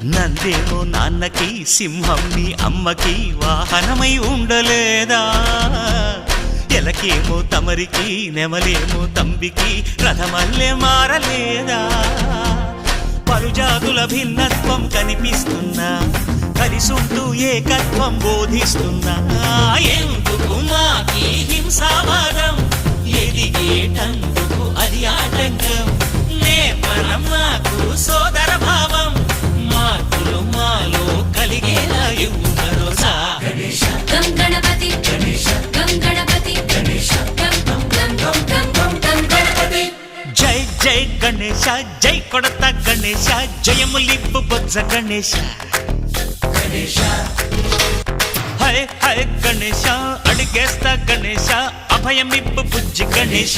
నందేమో నాన్నకి సింహం నీ అమ్మకి వాహనమై ఉండలేదా ఎలకేమో తమరికి నెమలేమో తంబికి రథమల్లే మారలేదా పలుజాతుల భిన్నత్వం కనిపిస్తున్నా కలిసుంటూ ఏకత్వం బోధిస్తున్నా ఎందుకు మాకి హింసావాదం ఎదిగేటందుకు అది ఆటంకం నేపరం మాకు సోదర భావం మార్పులు మాలో కలిగేలా ఇవ్వు భరోసా గం గణపతి గం గణపతి గం గణపతి జై జై గణేశ జై కొడత గణేశ జయములిప్పు బొజ్జ గణేశ హై హై గణేశ అడిగేస్తా గణేశ అభయమిప్పు బుజ్జి గణేశ